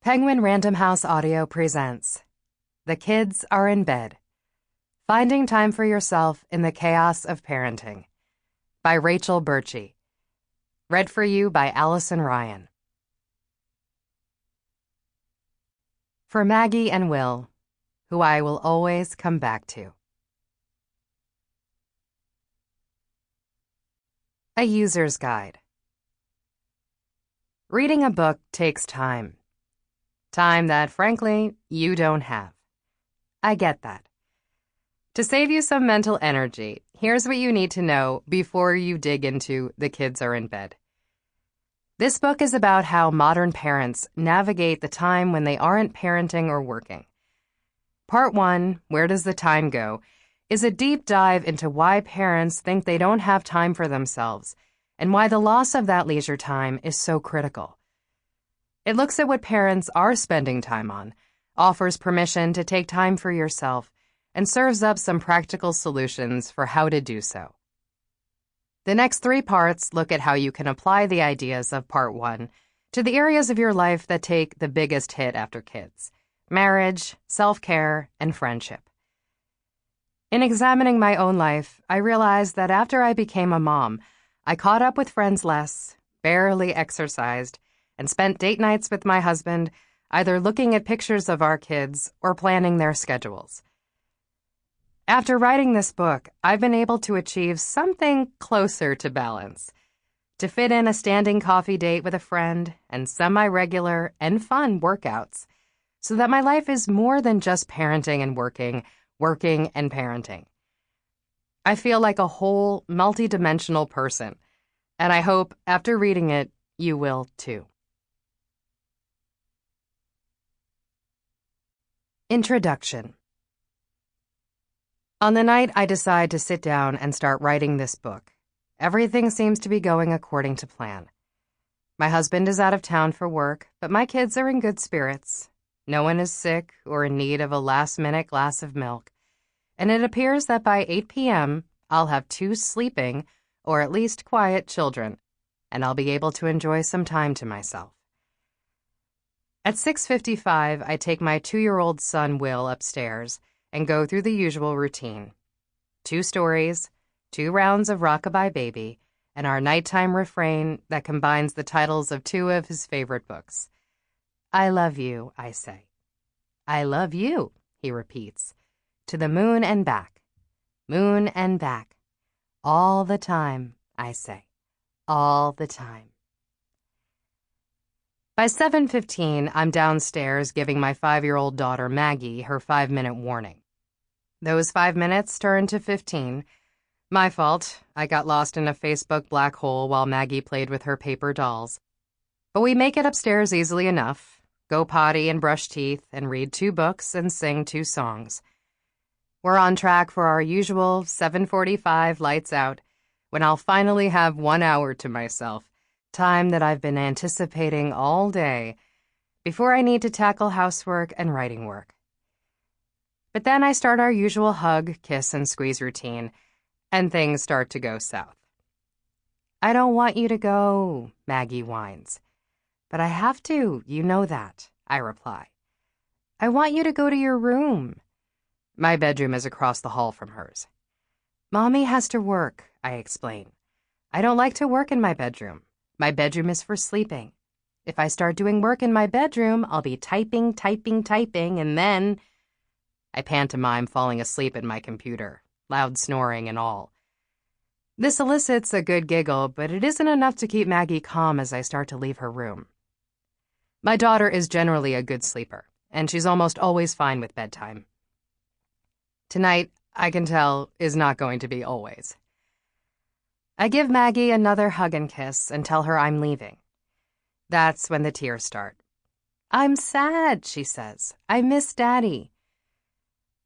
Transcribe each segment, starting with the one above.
Penguin Random House Audio presents The Kids Are in Bed. Finding Time for Yourself in the Chaos of Parenting by Rachel Bertsche. Read for you by Allyson Ryan. For Maggie and Will, who I will always come back to. A User's Guide. Reading a book takes time. Time that, frankly, you don't have. I get that. To save you some mental energy, here's what you need to know before you dig into The Kids Are in Bed. This book is about how modern parents navigate the time when they aren't parenting or working. Part 1, Where Does the Time Go?, is a deep dive into why parents think they don't have time for themselves and why the loss of that leisure time is so critical. It looks at what parents are spending time on, offers permission to take time for yourself, and serves up some practical solutions for how to do so. The next 3 parts look at how you can apply the ideas of Part 1 to the areas of your life that take the biggest hit after kids: marriage, self-care, and friendship. In examining my own life, I realized that after I became a mom, I caught up with friends less, barely exercised, and spent date nights with my husband, either looking at pictures of our kids or planning their schedules. After writing this book, I've been able to achieve something closer to balance, to fit in a standing coffee date with a friend and semi-regular and fun workouts, so that my life is more than just parenting and working and parenting. I feel like a whole, multi-dimensional person, and I hope, after reading it, you will too. Introduction. On the night I decide to sit down and start writing this book, everything seems to be going according to plan. My husband is out of town for work, but my kids are in good spirits. No one is sick or in need of a last-minute glass of milk, and it appears that by 8 p.m., I'll have 2 sleeping, or at least quiet children, and I'll be able to enjoy some time to myself. At 6:55, I take my 2-year-old son, Will, upstairs and go through the usual routine. 2 stories, 2 rounds of Rockabye Baby, and our nighttime refrain that combines the titles of 2 of his favorite books. I love you, I say. I love you, he repeats. To the moon and back. Moon and back. All the time, I say. All the time. By 7:15, I'm downstairs giving my 5-year-old daughter, Maggie, her 5-minute warning. Those 5 minutes turn to 15. My fault. I got lost in a Facebook black hole while Maggie played with her paper dolls. But we make it upstairs easily enough, go potty and brush teeth, and read 2 books and sing 2 songs. We're on track for our usual 7:45 lights out, when I'll finally have 1 hour to myself, time that I've been anticipating all day, before I need to tackle housework and writing work. But then I start our usual hug, kiss, and squeeze routine, and things start to go south. I don't want you to go, Maggie whines. But I have to, you know that, I reply. I want you to go to your room. My bedroom is across the hall from hers. Mommy has to work, I explain. I don't like to work in my bedroom. My bedroom is for sleeping. If I start doing work in my bedroom, I'll be typing, and then... I pantomime falling asleep at my computer, loud snoring and all. This elicits a good giggle, but it isn't enough to keep Maggie calm as I start to leave her room. My daughter is generally a good sleeper, and she's almost always fine with bedtime. Tonight, I can tell, is not going to be always. I give Maggie another hug and kiss and tell her I'm leaving. That's when the tears start. I'm sad, she says. I miss Daddy.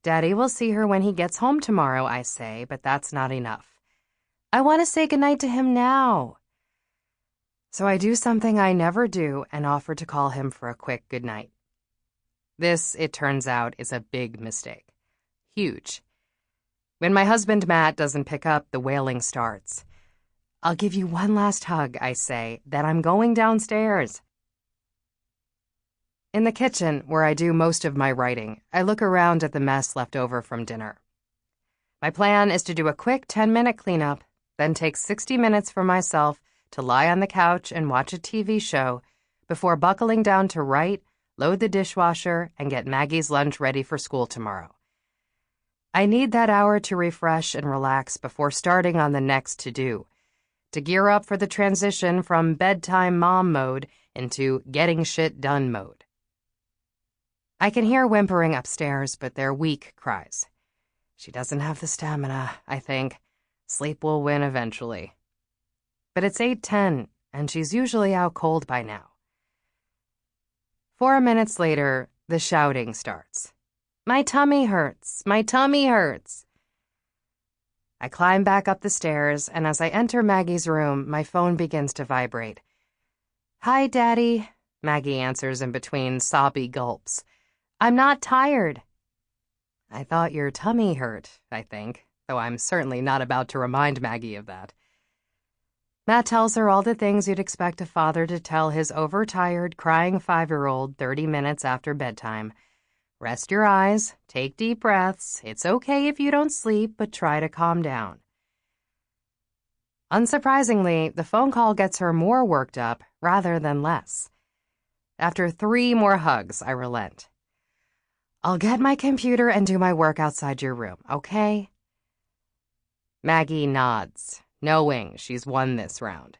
Daddy will see her when he gets home tomorrow, I say, but that's not enough. I want to say goodnight to him now. So I do something I never do and offer to call him for a quick goodnight. This, it turns out, is a big mistake. Huge. When my husband, Matt, doesn't pick up, the wailing starts. I'll give you one last hug, I say, then I'm going downstairs. In the kitchen, where I do most of my writing, I look around at the mess left over from dinner. My plan is to do a quick 10-minute cleanup, then take 60 minutes for myself to lie on the couch and watch a TV show before buckling down to write, load the dishwasher, and get Maggie's lunch ready for school tomorrow. I need that hour to refresh and relax before starting on the next to-do, to gear up for the transition from bedtime mom mode into getting shit done mode. I can hear whimpering upstairs, but they're weak cries. She doesn't have the stamina, I think. Sleep will win eventually. But it's 8:10, and she's usually out cold by now. 4 minutes later, the shouting starts. My tummy hurts. My tummy hurts. I climb back up the stairs, and as I enter Maggie's room, my phone begins to vibrate. Hi, Daddy, Maggie answers in between sobby gulps. I'm not tired. I thought your tummy hurt, I think, though I'm certainly not about to remind Maggie of that. Matt tells her all the things you'd expect a father to tell his overtired, crying 5-year-old 30 minutes after bedtime. Rest your eyes, take deep breaths. It's okay if you don't sleep, but try to calm down. Unsurprisingly, the phone call gets her more worked up rather than less. After 3 more hugs, I relent. I'll get my computer and do my work outside your room, okay? Maggie nods, knowing she's won this round.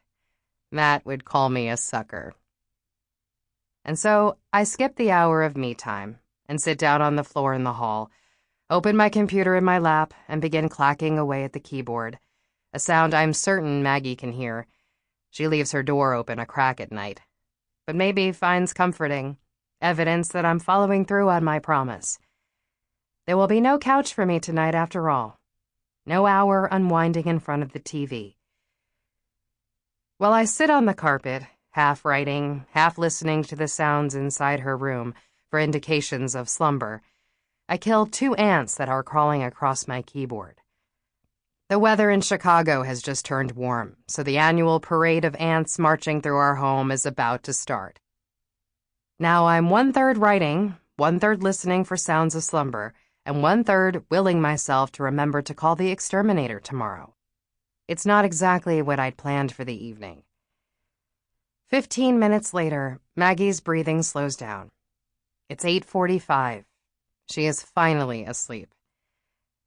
Matt would call me a sucker. And so I skip the hour of me time and sit down on the floor in the hall, open my computer in my lap, and begin clacking away at the keyboard, a sound I'm certain Maggie can hear. She leaves her door open a crack at night, but maybe finds comforting, evidence that I'm following through on my promise. There will be no couch for me tonight after all. No hour unwinding in front of the TV. While I sit on the carpet, half writing, half listening to the sounds inside her room for indications of slumber, I kill 2 ants that are crawling across my keyboard. The weather in Chicago has just turned warm, so the annual parade of ants marching through our home is about to start. Now I'm 1/3 writing, 1/3 listening for sounds of slumber, and 1/3 willing myself to remember to call the exterminator tomorrow. It's not exactly what I'd planned for the evening. 15 minutes later, Maggie's breathing slows down. It's 8:45. She is finally asleep.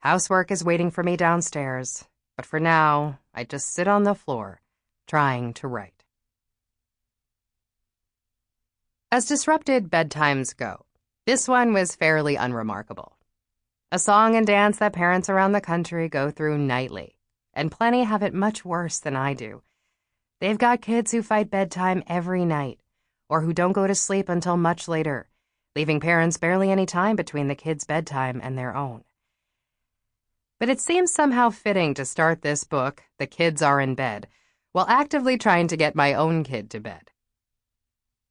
Housework is waiting for me downstairs, but for now, I just sit on the floor, trying to write. As disrupted bedtimes go, this one was fairly unremarkable. A song and dance that parents around the country go through nightly, and plenty have it much worse than I do. They've got kids who fight bedtime every night, or who don't go to sleep until much later, leaving parents barely any time between the kids' bedtime and their own. But it seems somehow fitting to start this book, The Kids Are in Bed, while actively trying to get my own kid to bed.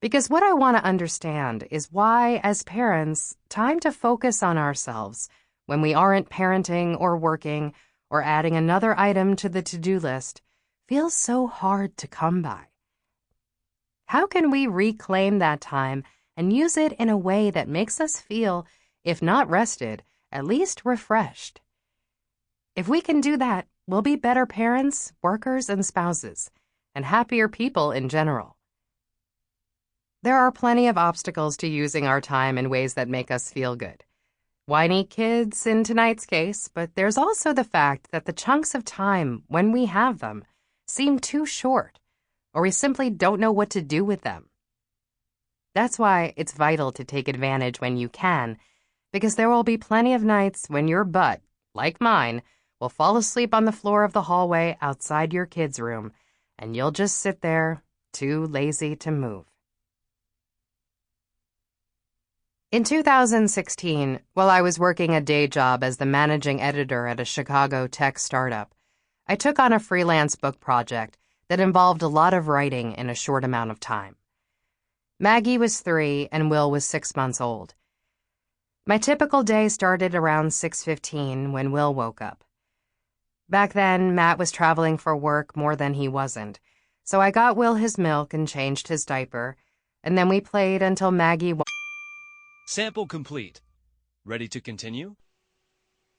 Because what I want to understand is why, as parents, time to focus on ourselves when we aren't parenting or working or adding another item to the to-do list feels so hard to come by. How can we reclaim that time and use it in a way that makes us feel, if not rested, at least refreshed? If we can do that, we'll be better parents, workers, and spouses, and happier people in general. There are plenty of obstacles to using our time in ways that make us feel good. Whiny kids in tonight's case, but there's also the fact that the chunks of time, when we have them, seem too short, or we simply don't know what to do with them. That's why it's vital to take advantage when you can, because there will be plenty of nights when your butt, like mine, will fall asleep on the floor of the hallway outside your kid's room, and you'll just sit there, too lazy to move. In 2016, while I was working a day job as the managing editor at a Chicago tech startup, I took on a freelance book project that involved a lot of writing in a short amount of time. Maggie was 3 and Will was 6 months old. My typical day started around 6:15 when Will woke up. Back then, Matt was traveling for work more than he wasn't, so I got Will his milk and changed his diaper, and then we played until Maggie Sample complete. Ready to continue?